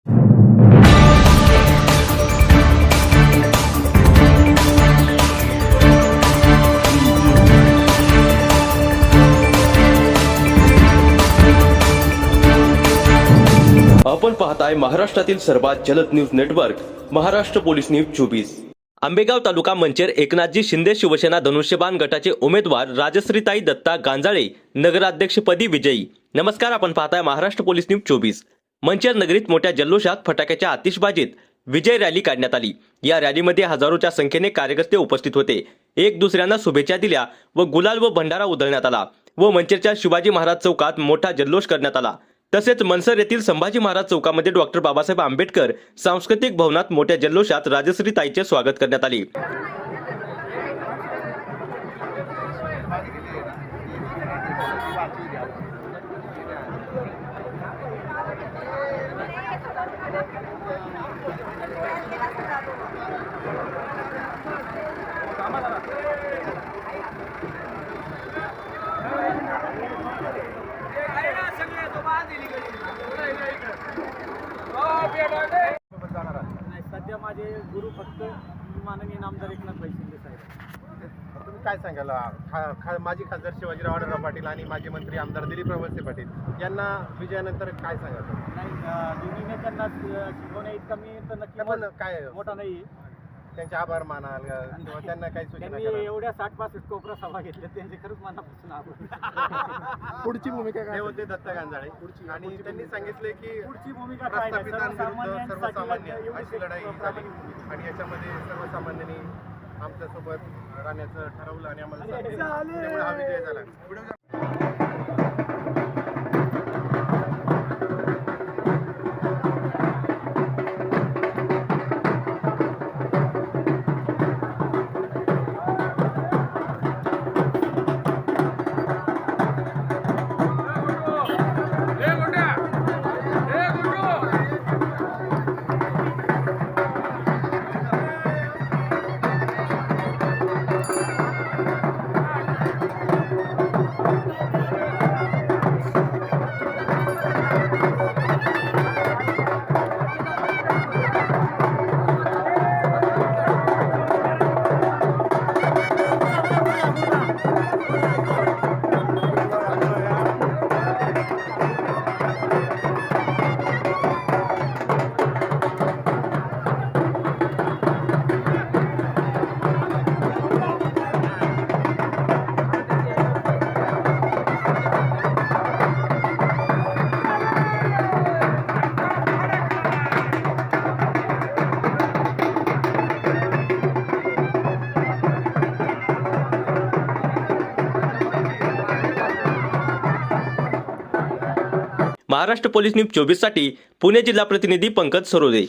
आपण पाहताय महाराष्ट्रातील सर्वात जलद news network Maharashtra police news 24। Ambegaon taluka Manchar Eknathji Shinde Shivsena धनुष्यबाण गटाचे उमेदवार राजश्रीताई दत्ता गांजाळे नगराध्यक्षपदी विजयी। नमस्कार, आपण पाहताय महाराष्ट्र पोलीस न्यूज 24। मंचर नगरीत मोठ्या जल्लोषात फटाक्याच्या आतिषबाजीत विजय रॅली काढण्यात आली। या रॅलीमध्ये हजारोच्या संख्येने कार्यकर्ते उपस्थित होते। एक दुसऱ्यांना शुभेच्छा दिल्या व गुलाल व भंडारा उधळण्यात आला व मंचरच्या शिवाजी महाराज चौकात मोठा जल्लोष करण्यात आला। तसेच मनसर येथील संभाजी महाराज चौकामध्ये डॉक्टर बाबासाहेब आंबेडकर सांस्कृतिक भवनात मोठ्या जल्लोषात राजश्रीताईचे स्वागत करण्यात आले। सध्या माझे गुरु फक्त माननीय नामदार एकनाथ शिंदे साहेब। तुम्ही काय सांगाल माजी खासदार शिवाजीराव आढळराव पाटील आणि माजी मंत्री आमदार दिलीपराव वळसे पाटील यांना विजयानंतर काय सांगाल? नाही, दोन्ही नेत्यांना शिकवण्या इतका मी तर नक्की काय मोठा नाही, त्यांचे आभार मानाल किंवा त्यांना काही सूचना त्यांनी कराल? एवढ्या 60-65 कोपरा सभा घेतल्या, त्यांचे खरंच मनापासून आभार। पुढची भूमिका काय होते? दत्ता गांजाळे आणि त्यांनी सांगितले की पुढची भूमिका काय नाही, प्रस्थापितांविरुद्ध सर्वसामान्य सर्वसामान्य अशी लढाई झाली आणि याच्यामध्ये सर्वसामान्यांनी आमच्यासोबत राहण्याचं ठरवलं आणि आम्हाला त्यामुळे हा विजय झाला। महाराष्ट्र पोलीस न्यूज 24 साठी पुणे जिल्हा प्रतिनिधी पंकज सरोदे।